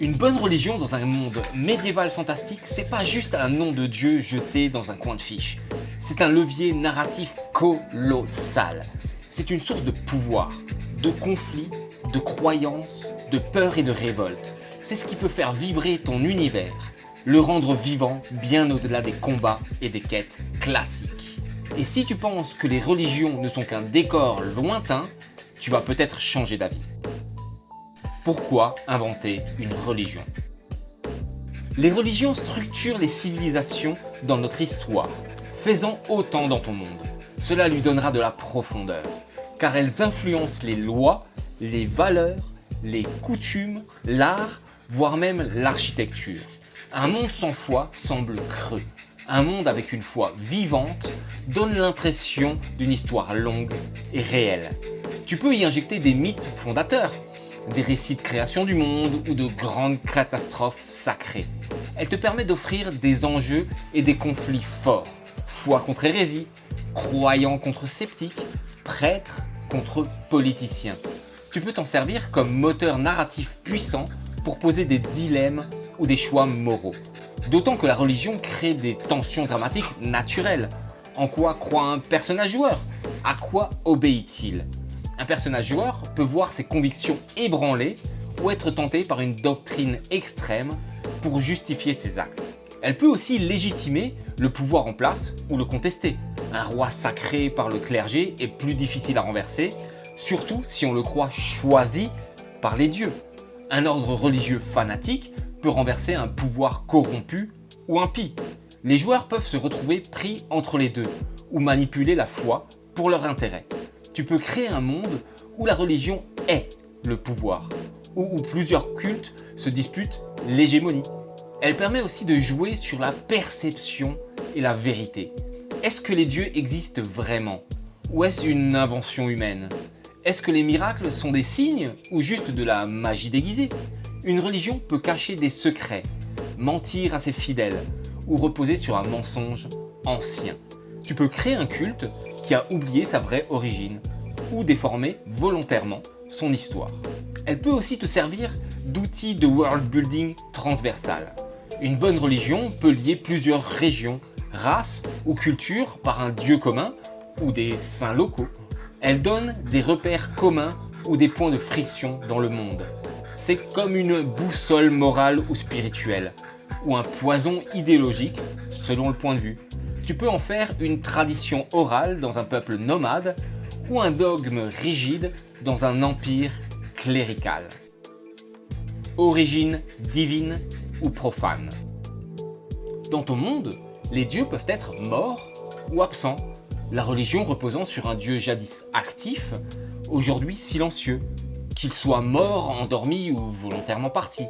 Une bonne religion dans un monde médiéval fantastique, c'est pas juste un nom de Dieu jeté dans un coin de fiche. C'est un levier narratif colossal. C'est une source de pouvoir, de conflits, de croyances, de peur et de révolte. C'est ce qui peut faire vibrer ton univers, le rendre vivant bien au-delà des combats et des quêtes classiques. Et si tu penses que les religions ne sont qu'un décor lointain, tu vas peut-être changer d'avis. Pourquoi inventer une religion? Les religions structurent les civilisations dans notre histoire. Fais-en autant dans ton monde. Cela lui donnera de la profondeur, car elles influencent les lois, les valeurs, les coutumes, l'art, voire même l'architecture. Un monde sans foi semble creux. Un monde avec une foi vivante donne l'impression d'une histoire longue et réelle. Tu peux y injecter des mythes fondateurs, des récits de création du monde ou de grandes catastrophes sacrées. Elle te permet d'offrir des enjeux et des conflits forts. Foi contre hérésie, croyants contre sceptiques, prêtres contre politiciens. Tu peux t'en servir comme moteur narratif puissant pour poser des dilemmes ou des choix moraux. D'autant que la religion crée des tensions dramatiques naturelles. En quoi croit un personnage joueur? À quoi obéit-il? Un personnage joueur peut voir ses convictions ébranlées ou être tenté par une doctrine extrême pour justifier ses actes. Elle peut aussi légitimer le pouvoir en place ou le contester. Un roi sacré par le clergé est plus difficile à renverser, surtout si on le croit choisi par les dieux. Un ordre religieux fanatique peut renverser un pouvoir corrompu ou impie. Les joueurs peuvent se retrouver pris entre les deux ou manipuler la foi pour leur intérêt. Tu peux créer un monde où la religion est le pouvoir, ou où plusieurs cultes se disputent l'hégémonie. Elle permet aussi de jouer sur la perception et la vérité. Est-ce que les dieux existent vraiment? Ou est-ce une invention humaine? Est-ce que les miracles sont des signes ou juste de la magie déguisée? Une religion peut cacher des secrets, mentir à ses fidèles ou reposer sur un mensonge ancien. Tu peux créer un culte qui a oublié sa vraie origine ou déformer volontairement son histoire. Elle peut aussi te servir d'outil de world building transversal. Une bonne religion peut lier plusieurs régions, races ou cultures par un dieu commun ou des saints locaux. Elle donne des repères communs ou des points de friction dans le monde. C'est comme une boussole morale ou spirituelle, ou un poison idéologique selon le point de vue. Tu peux en faire une tradition orale dans un peuple nomade ou un dogme rigide dans un empire clérical. Origine divine ou profane. Dans ton monde, les dieux peuvent être morts ou absents, la religion reposant sur un dieu jadis actif, aujourd'hui silencieux, qu'il soit mort, endormi ou volontairement parti.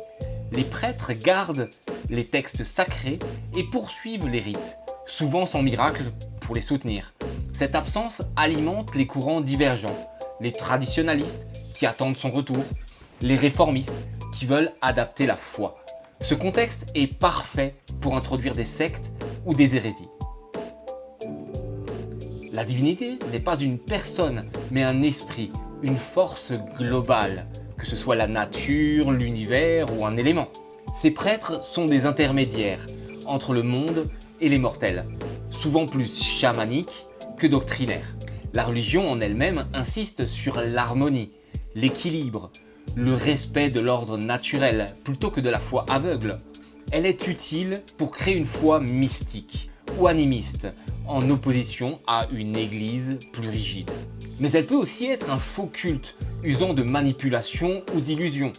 Les prêtres gardent les textes sacrés et poursuivent les rites, souvent sans miracle pour les soutenir. Cette absence alimente les courants divergents, les traditionalistes qui attendent son retour, les réformistes qui veulent adapter la foi. Ce contexte est parfait pour introduire des sectes ou des hérésies. La divinité n'est pas une personne, mais un esprit, une force globale, que ce soit la nature, l'univers ou un élément. Ces prêtres sont des intermédiaires entre le monde et les mortels, souvent plus chamaniques que doctrinaires. La religion en elle-même insiste sur l'harmonie, l'équilibre, le respect de l'ordre naturel plutôt que de la foi aveugle. Elle est utile pour créer une foi mystique ou animiste, en opposition à une église plus rigide. Mais elle peut aussi être un faux culte, usant de manipulation ou d'illusion.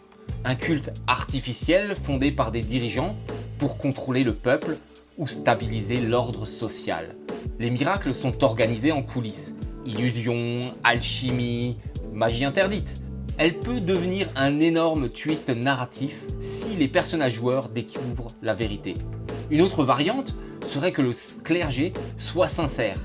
Un culte artificiel fondé par des dirigeants pour contrôler le peuple ou stabiliser l'ordre social. Les miracles sont organisés en coulisses. Illusion, alchimie, magie interdite. Elle peut devenir un énorme twist narratif si les personnages joueurs découvrent la vérité. Une autre variante serait que le clergé soit sincère,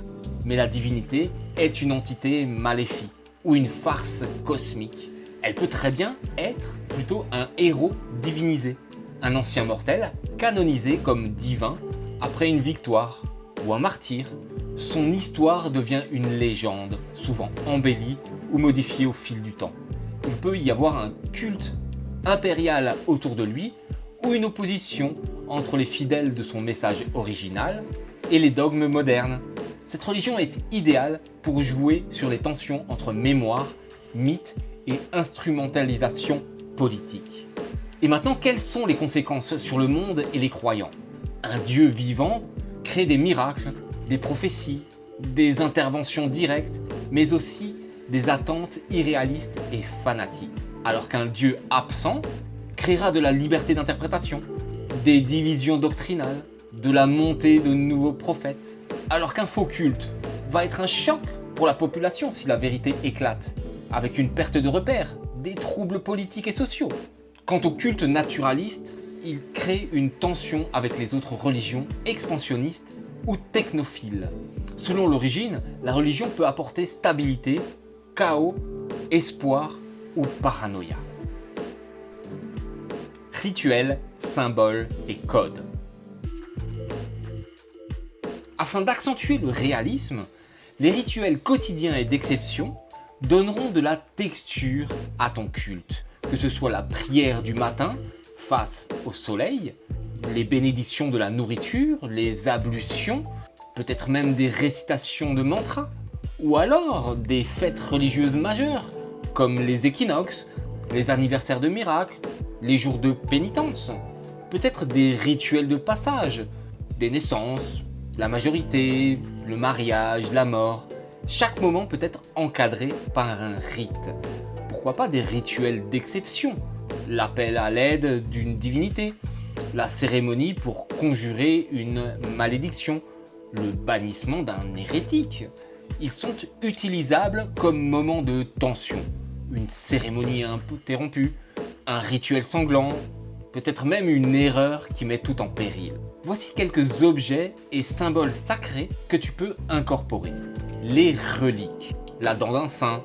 mais la divinité est une entité maléfique ou une farce cosmique. Elle peut très bien être plutôt un héros divinisé, un ancien mortel canonisé comme divin après une victoire ou un martyr. Son histoire devient une légende, souvent embellie ou modifiée au fil du temps. Il peut y avoir un culte impériale autour de lui ou une opposition entre les fidèles de son message original et les dogmes modernes. Cette religion est idéale pour jouer sur les tensions entre mémoire, mythe et instrumentalisation politique. Et maintenant, quelles sont les conséquences sur le monde et les croyants? Un Dieu vivant crée des miracles, des prophéties, des interventions directes, mais aussi des attentes irréalistes et fanatiques. Alors qu'un Dieu absent créera de la liberté d'interprétation, des divisions doctrinales, de la montée de nouveaux prophètes. Alors qu'un faux culte va être un choc pour la population si la vérité éclate, avec une perte de repères, des troubles politiques et sociaux. Quant au culte naturaliste, il crée une tension avec les autres religions expansionnistes ou technophiles. Selon l'origine, la religion peut apporter stabilité, chaos, espoir ou paranoïa. Rituels, symboles et codes. Afin d'accentuer le réalisme, les rituels quotidiens et d'exception donneront de la texture à ton culte, que ce soit la prière du matin face au soleil, les bénédictions de la nourriture, les ablutions, peut-être même des récitations de mantras, ou alors des fêtes religieuses majeures, comme les équinoxes, les anniversaires de miracles, les jours de pénitence, peut-être des rituels de passage, des naissances, la majorité, le mariage, la mort. Chaque moment peut être encadré par un rite. Pourquoi pas des rituels d'exception? L'appel à l'aide d'une divinité, la cérémonie pour conjurer une malédiction, le bannissement d'un hérétique. Ils sont utilisables comme moment de tension, une cérémonie interrompue, un rituel sanglant, peut-être même une erreur qui met tout en péril. Voici quelques objets et symboles sacrés que tu peux incorporer. Les reliques, la dent d'un saint,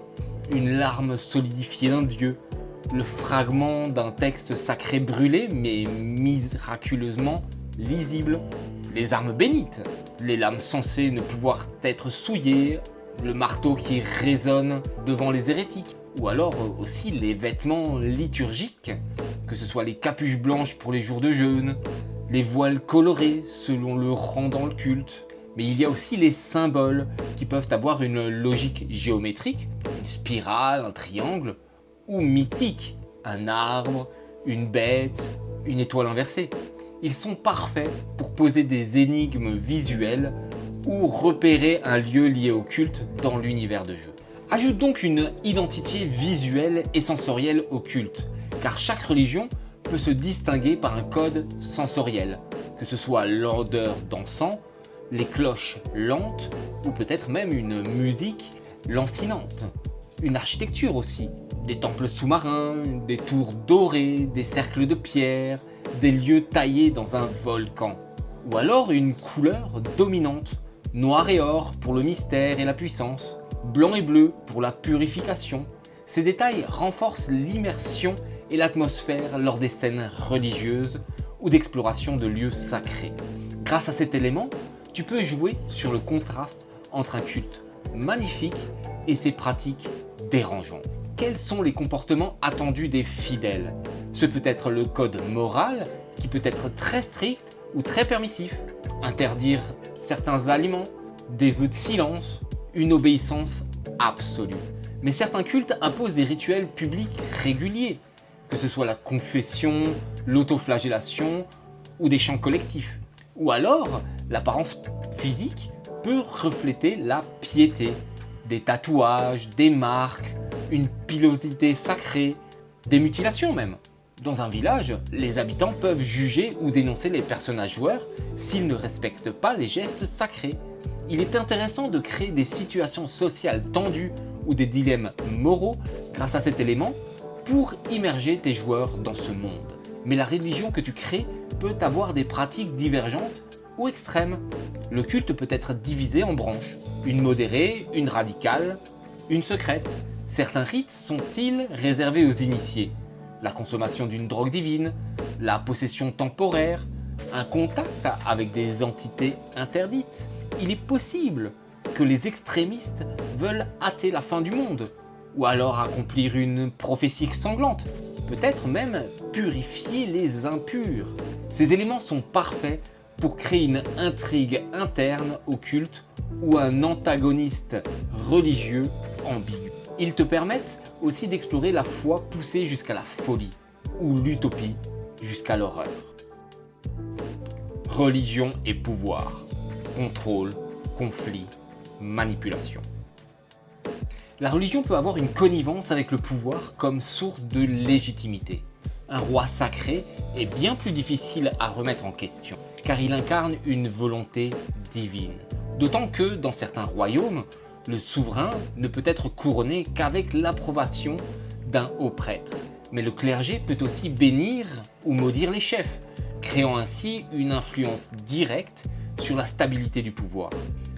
une larme solidifiée d'un dieu, le fragment d'un texte sacré brûlé mais miraculeusement lisible, les armes bénites, les lames censées ne pouvoir être souillées, le marteau qui résonne devant les hérétiques, ou alors aussi les vêtements liturgiques, que ce soit les capuches blanches pour les jours de jeûne, les voiles colorés selon le rang dans le culte. Mais il y a aussi les symboles qui peuvent avoir une logique géométrique, une spirale, un triangle, ou mythique, un arbre, une bête, une étoile inversée. Ils sont parfaits pour poser des énigmes visuelles ou repérer un lieu lié au culte dans l'univers de jeu. Ajoute donc une identité visuelle et sensorielle au culte, car chaque religion peut se distinguer par un code sensoriel, que ce soit l'odeur d'encens, les cloches lentes ou peut-être même une musique lancinante. Une architecture aussi, des temples sous-marins, des tours dorées, des cercles de pierre, des lieux taillés dans un volcan. Ou alors une couleur dominante, noir et or pour le mystère et la puissance, blanc et bleu pour la purification. Ces détails renforcent l'immersion et l'atmosphère lors des scènes religieuses ou d'exploration de lieux sacrés. Grâce à cet élément, tu peux jouer sur le contraste entre un culte magnifique et ses pratiques dérangeantes. Quels sont les comportements attendus des fidèles? Ce peut être le code moral qui peut être très strict ou très permissif. Interdire certains aliments, des vœux de silence, une obéissance absolue. Mais certains cultes imposent des rituels publics réguliers, que ce soit la confession, l'autoflagellation ou des chants collectifs. Ou alors, l'apparence physique peut refléter la piété, des tatouages, des marques, une pilosité sacrée, des mutilations même. Dans un village, les habitants peuvent juger ou dénoncer les personnages joueurs s'ils ne respectent pas les gestes sacrés. Il est intéressant de créer des situations sociales tendues ou des dilemmes moraux grâce à cet élément pour immerger tes joueurs dans ce monde. Mais la religion que tu crées peut avoir des pratiques divergentes ou extrêmes. Le culte peut être divisé en branches, une modérée, une radicale, une secrète. Certains rites sont-ils réservés aux initiés? La consommation d'une drogue divine, la possession temporaire, un contact avec des entités interdites. Il est possible que les extrémistes veulent hâter la fin du monde, ou alors accomplir une prophétie sanglante. peut-être même purifier les impurs. Ces éléments sont parfaits pour créer une intrigue interne au culte ou un antagoniste religieux ambigu. Ils te permettent aussi d'explorer la foi poussée jusqu'à la folie ou l'utopie jusqu'à l'horreur. Religion et pouvoir, contrôle, conflit, manipulation. La religion peut avoir une connivence avec le pouvoir comme source de légitimité. Un roi sacré est bien plus difficile à remettre en question, car il incarne une volonté divine. D'autant que, dans certains royaumes, le souverain ne peut être couronné qu'avec l'approbation d'un haut prêtre. Mais le clergé peut aussi bénir ou maudire les chefs, créant ainsi une influence directe sur la stabilité du pouvoir.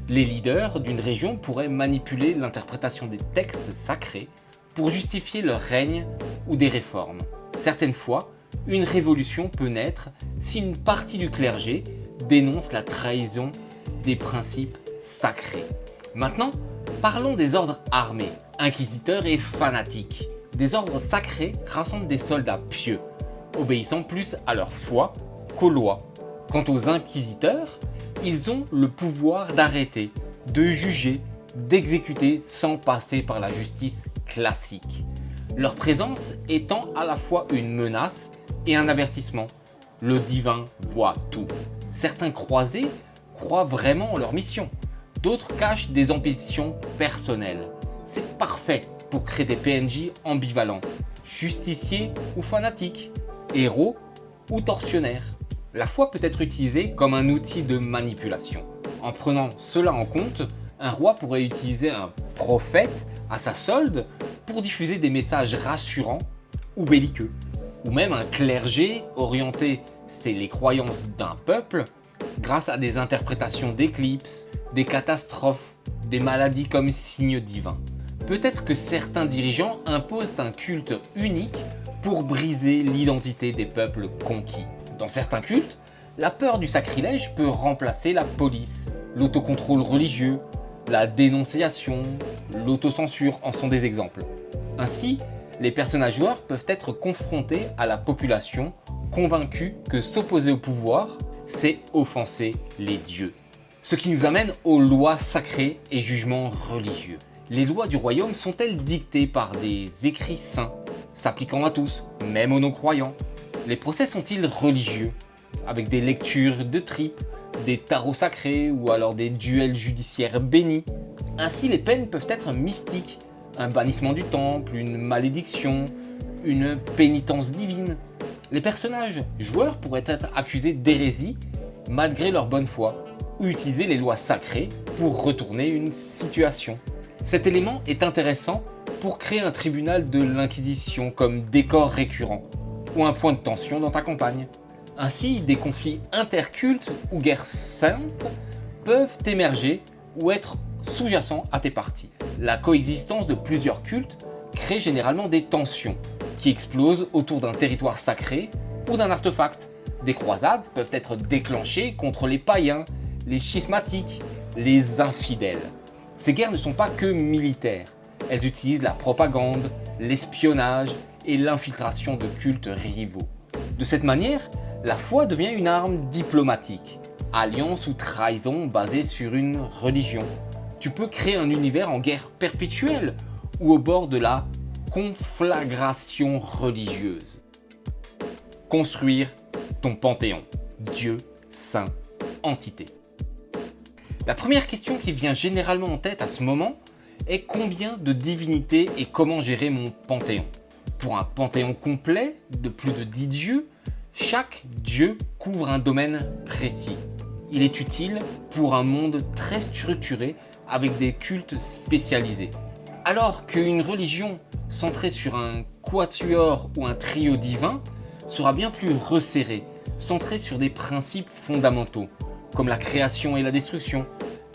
Les leaders d'une région pourraient manipuler l'interprétation des textes sacrés pour justifier leur règne ou des réformes. Certaines fois, une révolution peut naître si une partie du clergé dénonce la trahison des principes sacrés. Maintenant, parlons des ordres armés, inquisiteurs et fanatiques. Des ordres sacrés rassemblent des soldats pieux, obéissant plus à leur foi qu'aux lois. Quant aux inquisiteurs, ils ont le pouvoir d'arrêter, de juger, d'exécuter sans passer par la justice classique. Leur présence étant à la fois une menace et un avertissement. Le divin voit tout. Certains croisés croient vraiment en leur mission. D'autres cachent des ambitions personnelles. C'est parfait pour créer des PNJ ambivalents, justiciers ou fanatiques, héros ou tortionnaires. La foi peut être utilisée comme un outil de manipulation. En prenant cela en compte, un roi pourrait utiliser un prophète à sa solde pour diffuser des messages rassurants ou belliqueux. Ou même un clergé orienté sur les croyances d'un peuple grâce à des interprétations d'éclipses, des catastrophes, des maladies comme signes divins. Peut-être que certains dirigeants imposent un culte unique pour briser l'identité des peuples conquis. Dans certains cultes, la peur du sacrilège peut remplacer la police, l'autocontrôle religieux, la dénonciation, l'autocensure en sont des exemples. Ainsi, les personnages joueurs peuvent être confrontés à la population convaincue que s'opposer au pouvoir, c'est offenser les dieux. Ce qui nous amène aux lois sacrées et jugements religieux. Les lois du royaume sont-elles dictées par des écrits saints, s'appliquant à tous, même aux non-croyants? Les procès sont-ils religieux, avec des lectures de tripes, des tarots sacrés ou alors des duels judiciaires bénis? Ainsi, les peines peuvent être mystiques, un bannissement du temple, une malédiction, une pénitence divine. Les personnages joueurs pourraient être accusés d'hérésie malgré leur bonne foi, ou utiliser les lois sacrées pour retourner une situation. Cet élément est intéressant pour créer un tribunal de l'Inquisition comme décor récurrent, ou un point de tension dans ta campagne. Ainsi, des conflits intercultes ou guerres saintes peuvent émerger ou être sous-jacents à tes parties. La coexistence de plusieurs cultes crée généralement des tensions qui explosent autour d'un territoire sacré ou d'un artefact. Des croisades peuvent être déclenchées contre les païens, les schismatiques, les infidèles. Ces guerres ne sont pas que militaires, elles utilisent la propagande, l'espionnage et l'infiltration de cultes rivaux. De cette manière, la foi devient une arme diplomatique, alliance ou trahison basée sur une religion. Tu peux créer un univers en guerre perpétuelle ou au bord de la conflagration religieuse. Construire ton panthéon, Dieu, saint, entité. La première question qui vient généralement en tête à ce moment est combien de divinités et comment gérer mon panthéon. Pour un panthéon complet de plus de 10 dieux, chaque dieu couvre un domaine précis. Il est utile pour un monde très structuré avec des cultes spécialisés. Alors qu'une religion centrée sur un quatuor ou un trio divin sera bien plus resserrée, centrée sur des principes fondamentaux, comme la création et la destruction,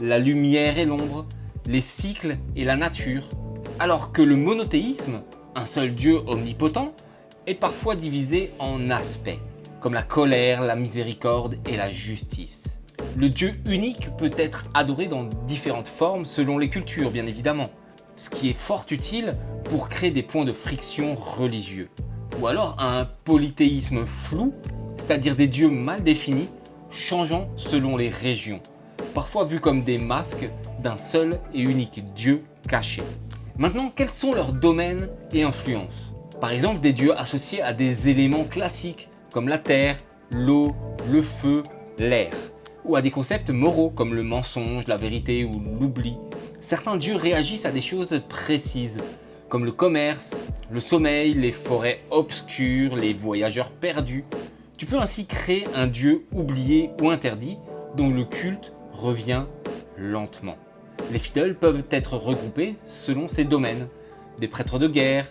la lumière et l'ombre, les cycles et la nature, alors que le monothéisme, un seul Dieu omnipotent, est parfois divisé en aspects, comme la colère, la miséricorde et la justice. Le Dieu unique peut être adoré dans différentes formes selon les cultures, bien évidemment, ce qui est fort utile pour créer des points de friction religieux. ou alors à un polythéisme flou, c'est-à-dire des dieux mal définis, changeant selon les régions, parfois vus comme des masques d'un seul et unique dieu caché. Maintenant, quels sont leurs domaines et influences? Par exemple, des dieux associés à des éléments classiques comme la terre, l'eau, le feu, l'air, ou à des concepts moraux comme le mensonge, la vérité ou l'oubli. Certains dieux réagissent à des choses précises, comme le commerce, le sommeil, les forêts obscures, les voyageurs perdus. Tu peux ainsi créer un dieu oublié ou interdit dont le culte revient lentement. Les fidèles peuvent être regroupés selon ces domaines. Des prêtres de guerre,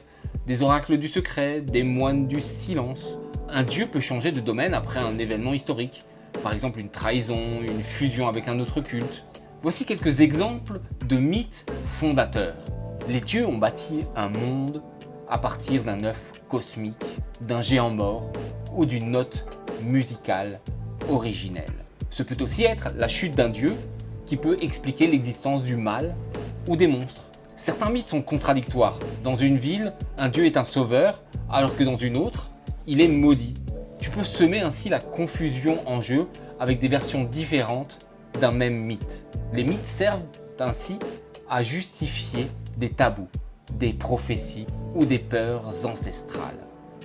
des oracles du secret, des moines du silence. Un dieu peut changer de domaine après un événement historique, par exemple une trahison, une fusion avec un autre culte. Voici quelques exemples de mythes fondateurs. Les dieux ont bâti un monde à partir d'un œuf cosmique, d'un géant mort ou d'une note musicale originelle. Ce peut aussi être la chute d'un dieu qui peut expliquer l'existence du mal ou des monstres. Certains mythes sont contradictoires. Dans une ville, un dieu est un sauveur, alors que dans une autre, il est maudit. Tu peux semer ainsi la confusion en jeu avec des versions différentes d'un même mythe. Les mythes servent ainsi à justifier des tabous, des prophéties ou des peurs ancestrales.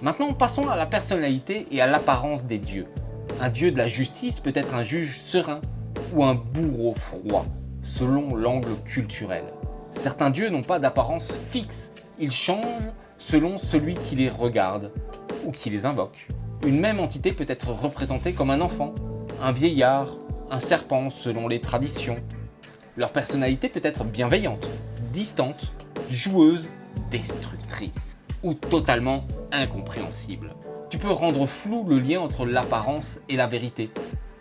Maintenant, passons à la personnalité et à l'apparence des dieux. Un dieu de la justice peut être un juge serein ou un bourreau froid, selon l'angle culturel. Certains dieux n'ont pas d'apparence fixe, ils changent selon celui qui les regarde ou qui les invoque. Une même entité peut être représentée comme un enfant, un vieillard, un serpent selon les traditions. Leur personnalité peut être bienveillante, distante, joueuse, destructrice ou totalement incompréhensible. Tu peux rendre flou le lien entre l'apparence et la vérité.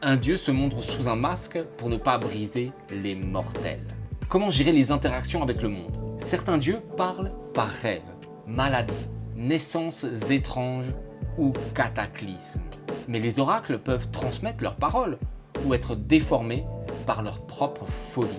Un dieu se montre sous un masque pour ne pas briser les mortels. Comment gérer les interactions avec le monde? Certains dieux parlent par rêve, maladie, naissances étranges ou cataclysmes. Mais les oracles peuvent transmettre leurs paroles ou être déformés par leur propre folie.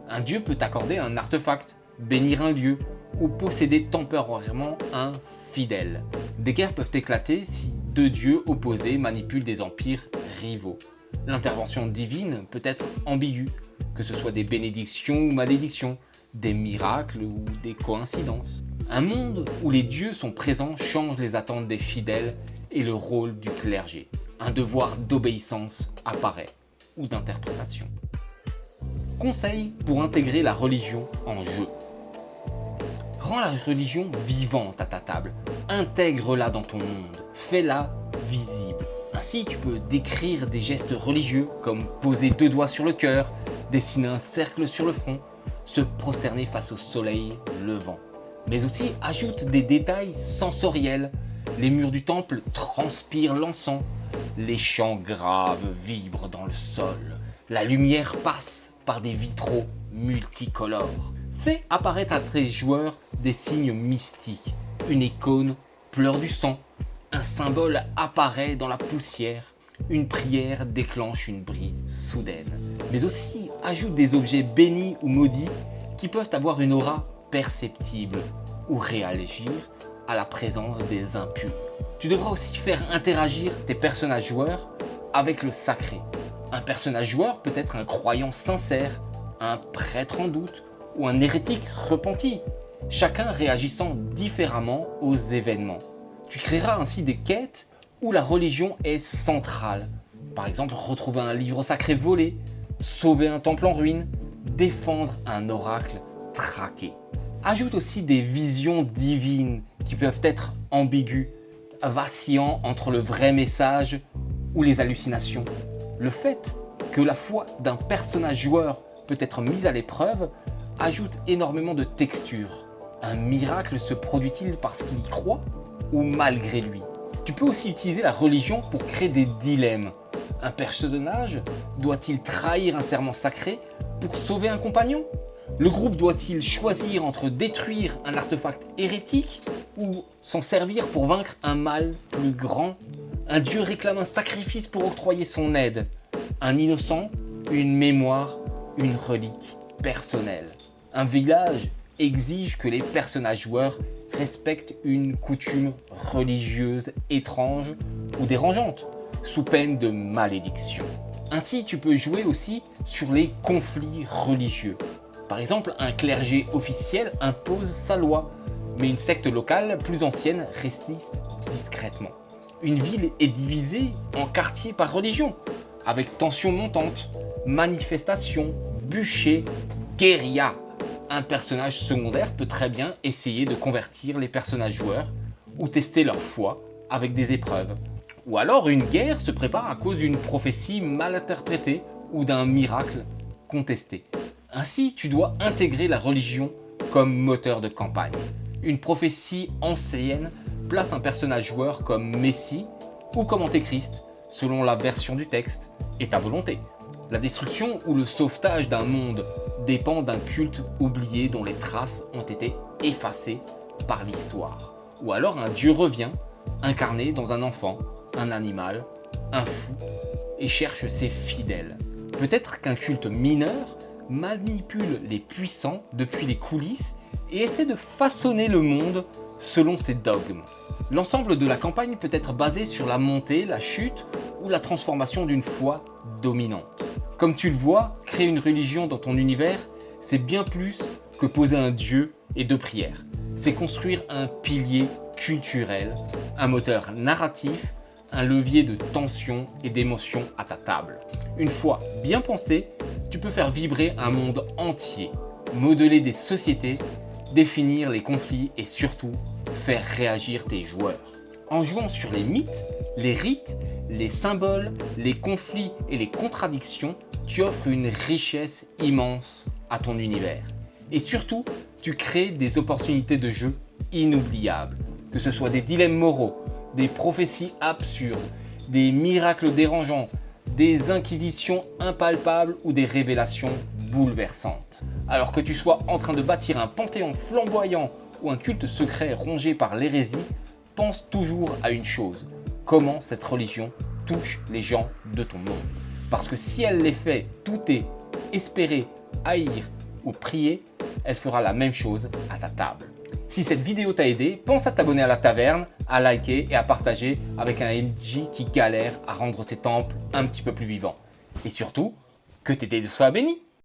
Un dieu peut accorder un artefact, bénir un lieu ou posséder temporairement un fidèle. Des guerres peuvent éclater si deux dieux opposés manipulent des empires rivaux. L'intervention divine peut être ambiguë, que ce soit des bénédictions ou malédictions, des miracles ou des coïncidences. Un monde où les dieux sont présents change les attentes des fidèles et le rôle du clergé. Un devoir d'obéissance apparaît ou d'interprétation. Conseils pour intégrer la religion en jeu. Rends la religion vivante à ta table, intègre-la dans ton monde, fais-la visible. Ainsi, tu peux décrire des gestes religieux comme poser 2 doigts sur le cœur, dessiner un cercle sur le front, se prosterner face au soleil levant. Mais aussi ajoute des détails sensoriels. Les murs du temple transpirent l'encens, les chants graves vibrent dans le sol, la lumière passe par des vitraux multicolores. Fais apparaître à tes joueurs des signes mystiques. Une icône pleure du sang, un symbole apparaît dans la poussière, une prière déclenche une brise soudaine. Mais aussi ajoute des objets bénis ou maudits qui peuvent avoir une aura perceptible ou réagir à la présence des impurs. Tu devras aussi faire interagir tes personnages joueurs avec le sacré. Un personnage joueur peut être un croyant sincère, un prêtre en doute ou un hérétique repenti, chacun réagissant différemment aux événements. Tu créeras ainsi des quêtes où la religion est centrale. Par exemple, retrouver un livre sacré volé, sauver un temple en ruine, défendre un oracle traqué. Ajoute aussi des visions divines qui peuvent être ambiguës, vacillant entre le vrai message ou les hallucinations. Le fait que la foi d'un personnage joueur peut être mise à l'épreuve ajoute énormément de texture. Un miracle se produit-il parce qu'il y croit ou malgré lui? Tu peux aussi utiliser la religion pour créer des dilemmes. Un personnage doit-il trahir un serment sacré pour sauver un compagnon? Le groupe doit-il choisir entre détruire un artefact hérétique ou s'en servir pour vaincre un mal plus grand? Un dieu réclame un sacrifice pour octroyer son aide. Un innocent, une mémoire, une relique personnelle. Un village exige que les personnages joueurs respectent une coutume religieuse étrange ou dérangeante, sous peine de malédiction. Ainsi, tu peux jouer aussi sur les conflits religieux. Par exemple, un clergé officiel impose sa loi, mais une secte locale plus ancienne résiste discrètement. Une ville est divisée en quartiers par religion, avec tensions montantes, manifestations, bûchers, guérilla. Un personnage secondaire peut très bien essayer de convertir les personnages joueurs ou tester leur foi avec des épreuves. Ou alors une guerre se prépare à cause d'une prophétie mal interprétée ou d'un miracle contesté. Ainsi, tu dois intégrer la religion comme moteur de campagne. Une prophétie ancienne place un personnage joueur comme Messie ou comme Antéchrist, selon la version du texte et ta volonté. La destruction ou le sauvetage d'un monde dépend d'un culte oublié dont les traces ont été effacées par l'histoire. Ou alors un dieu revient, incarné dans un enfant, un animal, un fou, et cherche ses fidèles. Peut-être qu'un culte mineur manipule les puissants depuis les coulisses et essaie de façonner le monde selon ses dogmes. L'ensemble de la campagne peut être basé sur la montée, la chute ou la transformation d'une foi dominante. Comme tu le vois, créer une religion dans ton univers, c'est bien plus que poser un dieu et deux prières. C'est construire un pilier culturel, un moteur narratif, un levier de tension et d'émotion à ta table. Une fois bien pensé, tu peux faire vibrer un monde entier, modeler des sociétés, définir les conflits et surtout faire réagir tes joueurs. En jouant sur les mythes, les rites, les symboles, les conflits et les contradictions, tu offres une richesse immense à ton univers. Et surtout, tu crées des opportunités de jeu inoubliables, que ce soit des dilemmes moraux, des prophéties absurdes, des miracles dérangeants, des inquisitions impalpables ou des révélations bouleversantes. Alors que tu sois en train de bâtir un panthéon flamboyant ou un culte secret rongé par l'hérésie, pense toujours à une chose: comment cette religion touche les gens de ton monde. Parce que si elle les fait douter, espérer, haïr ou prier, elle fera la même chose à ta table. Si cette vidéo t'a aidé, pense à t'abonner à la taverne, à liker et à partager avec un MJ qui galère à rendre ses temples un petit peu plus vivants. Et surtout, que tes dés soient bénis!